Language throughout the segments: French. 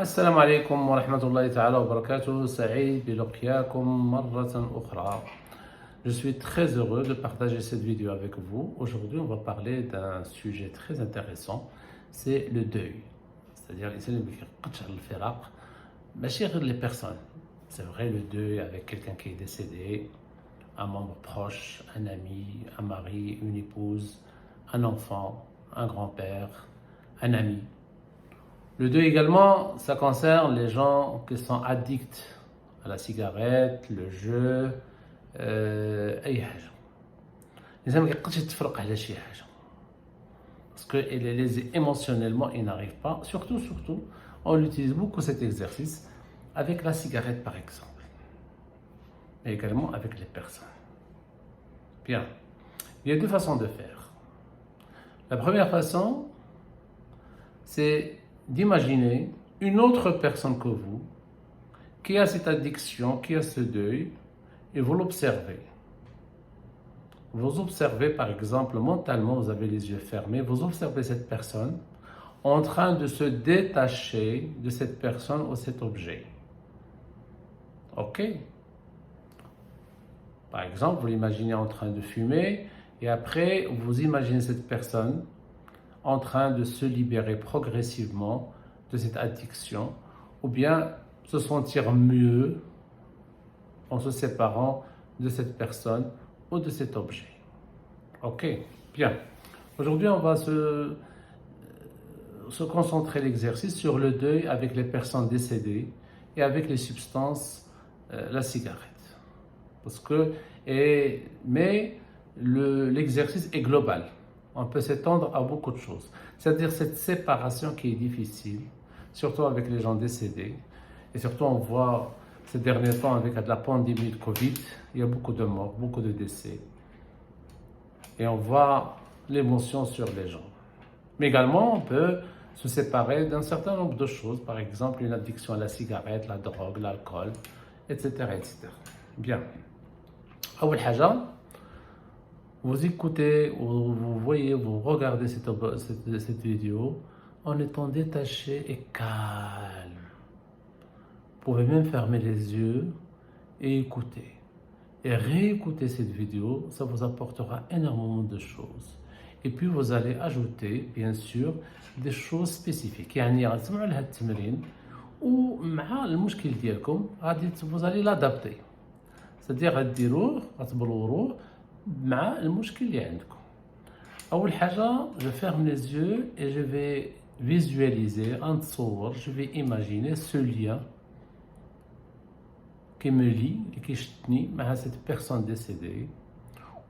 السلام عليكم ورحمة الله تعالى وبركاته. سعيد بلقياكم مرة أخرى. Je suis très heureux de partager cette vidéo avec vous. Aujourd'hui, on va parler d'un sujet très intéressant, c'est le deuil. C'est-à-dire, les personnes. C'est vrai, le deuil avec quelqu'un qui est décédé, un membre proche, un ami, un mari, une épouse, un enfant, un grand-père, un ami. Le deuil également, ça concerne les gens qui sont addicts à la cigarette, le jeu, أي حاجة. الإنسان ما كيقدرش يتفرق على شي حاجة. Parce que émotionnellement, il n'arrive pas. Surtout, on utilise beaucoup cet exercice avec la cigarette par exemple. Mais également avec les personnes. Bien. Il y a deux façons de faire. La première façon, c'est d'imaginer une autre personne que vous qui a cette addiction, qui a ce deuil, et vous l'observez. Vous observez par exemple mentalement, vous avez les yeux fermés, vous observez cette personne en train de se détacher de cette personne ou cet objet. Ok? Par exemple, vous l'imaginez en train de fumer et après vous imaginez cette personne en train de se libérer progressivement de cette addiction ou bien se sentir mieux en se séparant de cette personne ou de cet objet. Ok, bien. Aujourd'hui, on va se concentrer l'exercice sur le deuil avec les personnes décédées et avec les substances, la cigarette. Mais l'exercice est global. On peut s'étendre à beaucoup de choses. C'est-à-dire cette séparation qui est difficile, surtout avec les gens décédés. Et surtout, on voit ces derniers temps avec la pandémie de Covid, il y a beaucoup de morts, beaucoup de décès. Et on voit l'émotion sur les gens. Mais également, on peut se séparer d'un certain nombre de choses. Par exemple, une addiction à la cigarette, la drogue, l'alcool, etc., etc. Bien. أول حاجة, vous écoutez, ou vous voyez, vous regardez cette vidéo en étant détaché et calme. Vous pouvez même fermer les yeux et écouter. Et réécouter cette vidéo, ça vous apportera énormément de choses. Et puis vous allez ajouter, bien sûr, des choses spécifiques. يعني غتسمعوا لهذا التمرين ومع المشكل ديالكم vous allez l'adapter. C'est-à-dire غديروه غتبلوروه مع المشكل اللي عندكم. أول حاجة, je ferme les yeux et je vais visualiser, نتصور, je vais imaginer ce lien qui me lie et qui ch'tni à cette personne décédée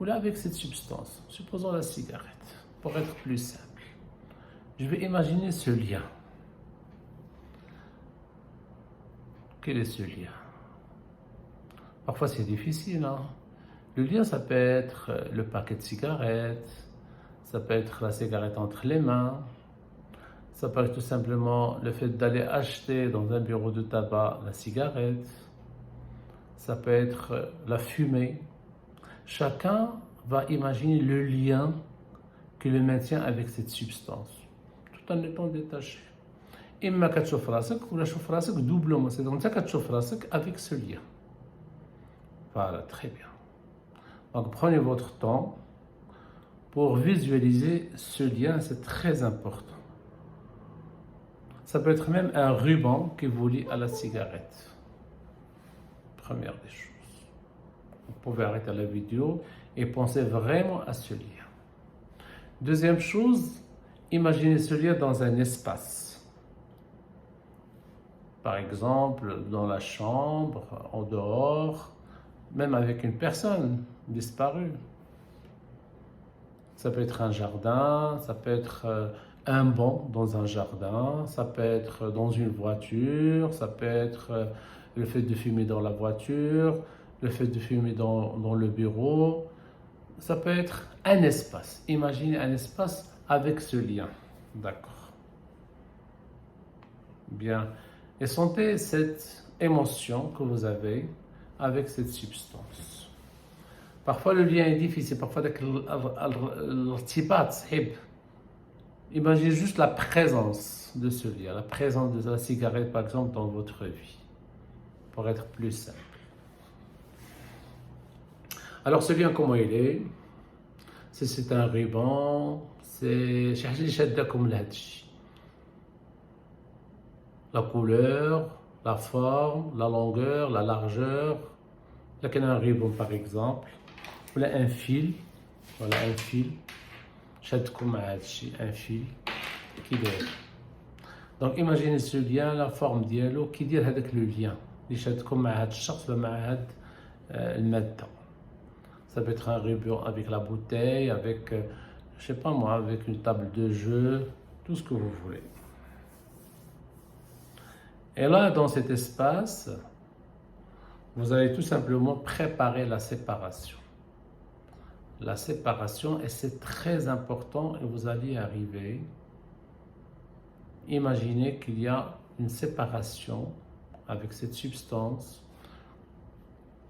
ou là avec cette substance, supposons la cigarette, pour être plus simple. Je vais imaginer ce lien. Quel est ce lien? Parfois c'est difficile, hein? Le lien, ça peut être le paquet de cigarettes, ça peut être la cigarette entre les mains, ça peut être tout simplement le fait d'aller acheter dans un bureau de tabac la cigarette, ça peut être la fumée. Chacun va imaginer le lien qui le maintient avec cette substance, tout en étant détaché. إما كتشوف راسك ولا شوف راسك doublement, c'est donc ça كتشوف راسك avec ce lien. Voilà, très bien. Donc prenez votre temps pour visualiser ce lien, c'est très important. Ça peut être même un ruban qui vous lie à la cigarette. Première des choses. Vous pouvez arrêter la vidéo et penser vraiment à ce lien. Deuxième chose, imaginez ce lien dans un espace. Par exemple, dans la chambre, en dehors, même avec une personne disparue. Ça peut être un jardin, ça peut être un banc dans un jardin, ça peut être dans une voiture, ça peut être le fait de fumer dans la voiture, le fait de fumer dans le bureau. Ça peut être un espace. Imaginez un espace avec ce lien. D'accord. Bien. Et sentez cette émotion que vous avez avec cette substance. Parfois le lien est difficile, parfois l'ارتباط صعيب. Imaginez juste la présence de ce lien, la présence de la cigarette par exemple dans votre vie, pour être plus simple. Alors ce lien comment il est? C'est un ruban, c'est la couleur, la forme, la longueur, la largeur. Là, il y a un ruban par exemple, ou là un fil, voilà un fil. شادكم مع هذا الشيء ان فيل كي داير دونك ايماجيني سو ليان لا فورم ديالو كي دير هذاك لو ليان اللي شادكم مع هذا الشخص ولا مع هذا الماده ça peut être un ruban avec la bouteille avec je sais pas moi avec une table de jeu tout ce que vous voulez et là dans cet espace vous allez tout simplement préparer la séparation. La séparation, et c'est très important, et vous allez y arriver. Imaginez qu'il y a une séparation avec cette substance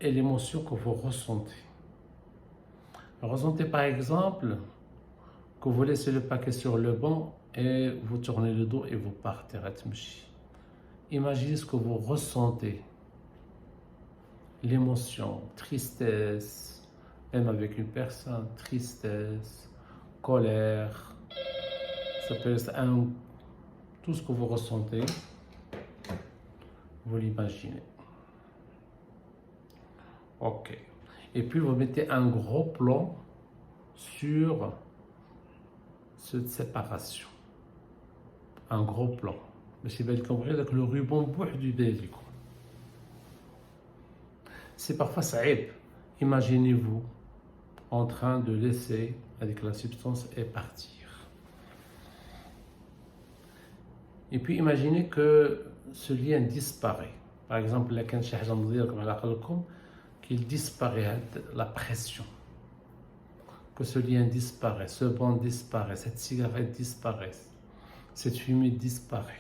et l'émotion que vous ressentez. Ressentez par exemple que vous laissez le paquet sur le banc et vous tournez le dos et vous partez. Imaginez ce que vous ressentez. L'émotion, tristesse, même avec une personne, tristesse, colère, ça peut être tout ce que vous ressentez, vous l'imaginez. Ok. Et puis vous mettez un gros plan sur cette séparation. Un gros plan. Mais c'est bien compris avec le ruban du délicat. C'est parfois saïb. Imaginez-vous en train de laisser avec la substance et partir. Et puis imaginez que ce lien disparaît. Par exemple, qu'il disparaît, la pression. Que ce lien disparaît, ce banc disparaît, cette cigarette disparaît, cette fumée disparaît.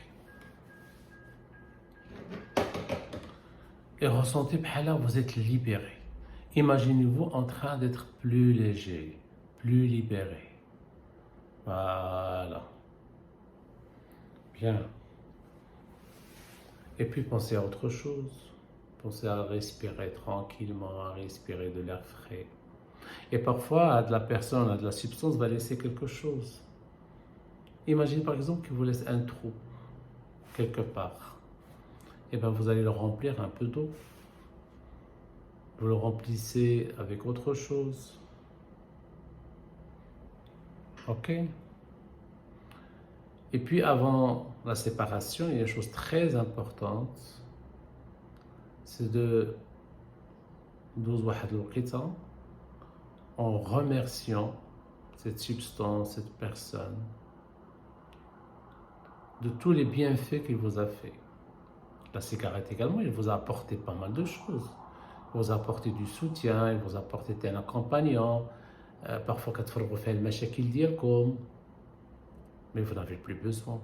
Et ressentez, vous êtes libéré. Imaginez-vous en train d'être plus léger, plus libéré. Voilà. Bien. Et puis pensez à autre chose. Pensez à respirer tranquillement, à respirer de l'air frais. Et parfois, la personne, de la substance va laisser quelque chose. Imaginez par exemple qu'il vous laisse un trou quelque part. Et bien vous allez le remplir un peu d'eau. Vous le remplissez avec autre chose. Ok? Et puis avant la séparation, il y a une chose très importante, c'est de en remerciant cette substance, cette personne, de tous les bienfaits qu'il vous a fait. La cigarette également, il vous a apporté pas mal de choses. Il vous a apporté du soutien, il vous a apporté un accompagnant. Parfois, quand vous faites le machakil dialkom, mais vous n'avez plus besoin.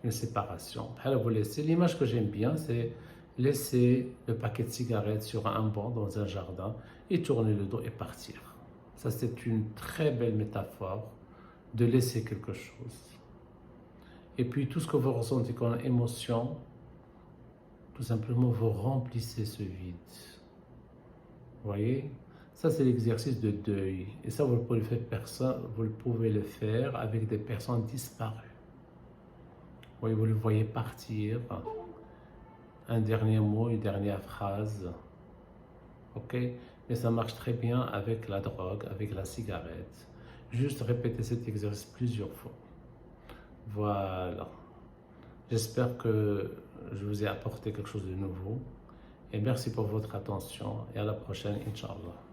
Une séparation. Alors, vous laissez. L'image que j'aime bien, c'est laisser le paquet de cigarettes sur un banc dans un jardin et tourner le dos et partir. Ça, c'est une très belle métaphore de laisser quelque chose. Et puis, tout ce que vous ressentez comme émotion, tout simplement, vous remplissez ce vide. Vous voyez? Ça, c'est l'exercice de deuil. Et ça, vous pouvez le faire avec des personnes disparues. Vous voyez, vous le voyez partir. Un dernier mot, une dernière phrase. Ok? Mais ça marche très bien avec la drogue, avec la cigarette. Juste répétez cet exercice plusieurs fois. Voilà. J'espère que je vous ai apporté quelque chose de nouveau. Et merci pour votre attention. Et à la prochaine, Inch'Allah.